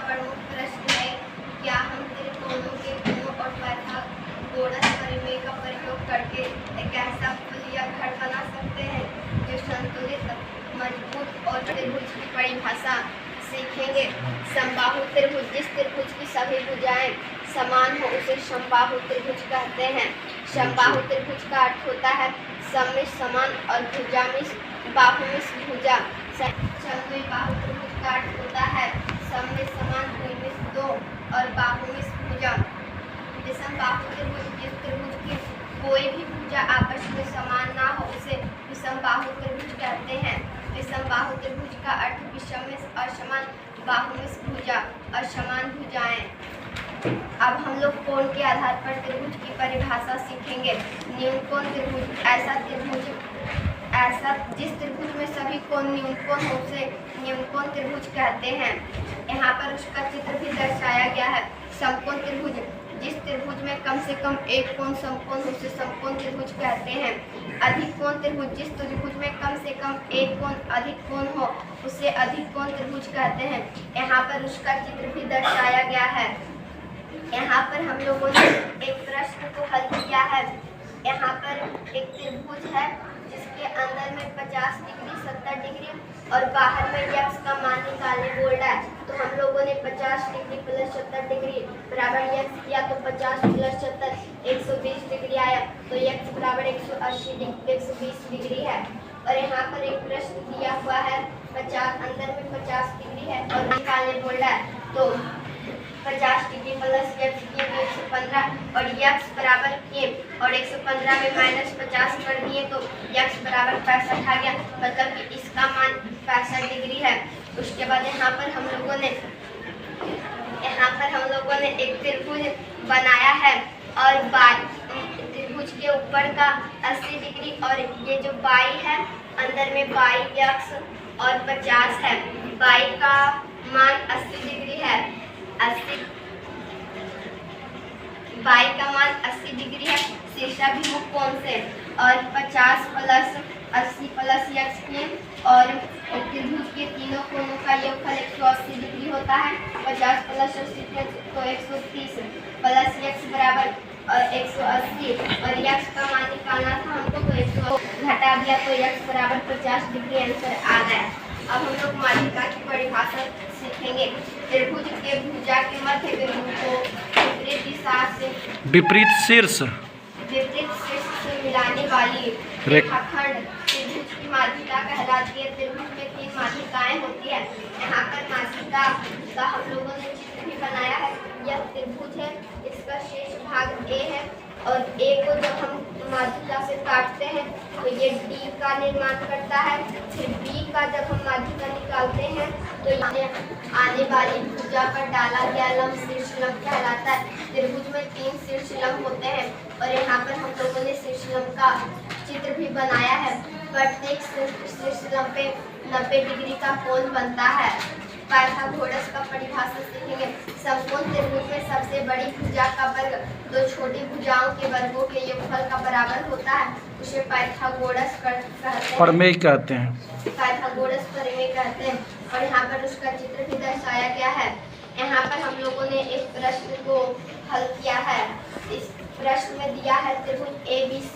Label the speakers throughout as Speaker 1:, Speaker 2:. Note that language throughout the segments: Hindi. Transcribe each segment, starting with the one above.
Speaker 1: प्रमुख प्रश्न है, क्या हम त्रिकोणों के कोणों और पाइथागोरस प्रमेय का प्रयोग करके एक ऐसा पुल या घर बना सकते हैं जो संतुलित, मजबूत और त्रिभुज की परिभाषा सीखेंगे। समबाहु त्रिभुज, जिस त्रिभुज की सभी भुजाएं समान हो उसे समबाहु त्रिभुज कहते हैं। समबाहु त्रिभुज का अर्थ होता है सममित समान और भुजामिश्र बाहुमिश्र भुजा। समद्विबाहु त्रिभुज का अर्थ होता है सममित समान द्विमिश्र दो और बाहुमिश्र भुजा। विषमबाहु त्रिभुज, जिस त्रिभुज की कोई भी भुजा आपस में समान ना हो उसे विषमबाहु त्रिभुज कहते हैं। विषमबाहु त्रिभुज का अर्थ विषमिश्र असमान बाहुमिश्र भुजा और समान भुजाएं। अब हम लोग कोण के आधार पर त्रिभुज की परिभाषा सीखेंगे। न्यूनकोण त्रिभुज, ऐसा जिस त्रिभुज में सभी कोण न्यूनकोण हो उसे न्यूनकोण त्रिभुज कहते हैं। यहाँ पर उसका चित्र भी दर्शाया गया है। समकोण त्रिभुज, जिस त्रिभुज में कम से कम एक कोण समकोण हो उसे समकोण त्रिभुज कहते हैं। अधिक कोण त्रिभुज, जिस त्रिभुज में कम से कम एक कोण अधिक कोण हो उसे अधिक कोण त्रिभुज कहते हैं। यहाँ पर उसका चित्र भी दर्शाया गया है। यहाँ पर हम लोगों ने एक प्रश्न को हल किया है। यहाँ पर एक त्रिभुज है जिसके अंदर में 50 डिग्री 70 डिग्री और बाहर में x का मान निकालने बोल रहा है। तो हम लोगों ने 50 डिग्री प्लस 70 डिग्री बराबर x किया तो 50 प्लस 70 120 डिग्री आया। तो x बराबर 120 डिग्री है। और यहाँ पर एक प्रश्न दिया हुआ है 50 अंदर में 50 डिग्री है और निकालने बोल रहा है। तो 50 डिग्री प्लस x किए तो 115 और x बराबर किए और 115 में माइनस 50 कर दिए तो x बराबर 65 आ गया। मतलब कि इसका मान 65 डिग्री है। उसके बाद यहाँ पर हम लोगों ने एक त्रिभुज बनाया है और त्रिभुज के ऊपर का 80 डिग्री और ये जो बाई है अंदर में बाई x और 50 है। बाई का मान 80 डिग्री है। बाई का मान 80 डिग्री है शीर्षाभिमुख कोण से और 50 प्लस 80 प्लस x किए और त्रिभुज के तीनों कोणों का योगफल 180 डिग्री होता है। 50 प्लस 80 तो 130 प्लस x बराबर 180 और x का मान निकालना था हमको तो 100 घटा दिया तो x बराबर 50 डिग्री आंसर आ गया। अब हम लोग माध्यिका की परिभाषा सीखेंगे। त्रिभुज के भुजा के मध्य बिंदु को
Speaker 2: विपरीत शीर्ष
Speaker 1: से मिलाने वाली रेखाखंड त्रिभुज की माध्यिका कहलाती है। त्रिभुज में 3 माध्यिकाएं होती है। यहाँ पर माध्यिका का हम लोगों ने चित्र भी बनाया है। यह त्रिभुज है, इसका शेष भाग A है और A को जब हम माध्यिका से काटते हैं तो ये D का निर्माण करता है। फिर B का जब हम माध्यिका निकालते हैं तो ये आने वाली भुजा पर डाला गया लंब शीर्षलंब कहलाता है। त्रिभुज में 3 शीर्षलंब होते हैं और यहाँ पर हम लोगों ने शीर्षलंब का चित्र भी बनाया है। प्रत्येक शीर्षलंब पे 90 डिग्री का कोण बनता है। पाइथागोरस का परिभाषा सीखेंगे। समकोण त्रिभुज में सबसे बड़ी भुजा का वर्ग 2 छोटी भुजाओं के वर्गों के योगफल का बराबर होता है। उसे पाइथागोरस कहते हैं।
Speaker 2: प्रमेय कहते हैं।
Speaker 1: पाइथागोरस प्रमेय कहते हैं। और यहाँ पर उसका चित्र भी दर्शाया गया है। यहाँ पर हम लोगों ने एक प्रश्न को हल किया है। इस प्रश्न में दिया है त्रिभुज ABC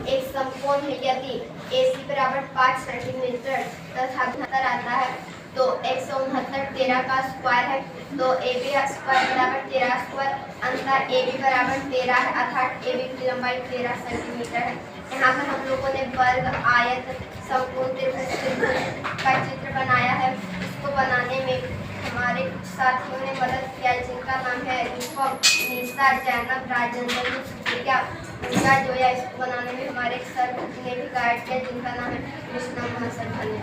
Speaker 1: एक समकोण है यदि AC बराबर 5 सेंटीमीटर तथा 70 आता है तो 169 13 का स्क्वायर है तो AB स्क्वायर बराबर 13 स्क्वायर अंतर AB बराबर 13 है अर्थात AB की लंबाई 13 सेंटीमीटर है। यहाँ पर हम लोगों ने वर्ग आयत समकोण त्रिभुज का चित्र बनाया है। इसको बनाने में हमारे कुछ साथियों ने मदद किया जिनका नाम है रूपम, निशा, जैनब, राजेंद्र, सुप्रिया, पूजा, जोया। इसको बनाने में हमारे सर ने भी गाइड किया जिनका नाम है कृष्णा महासर।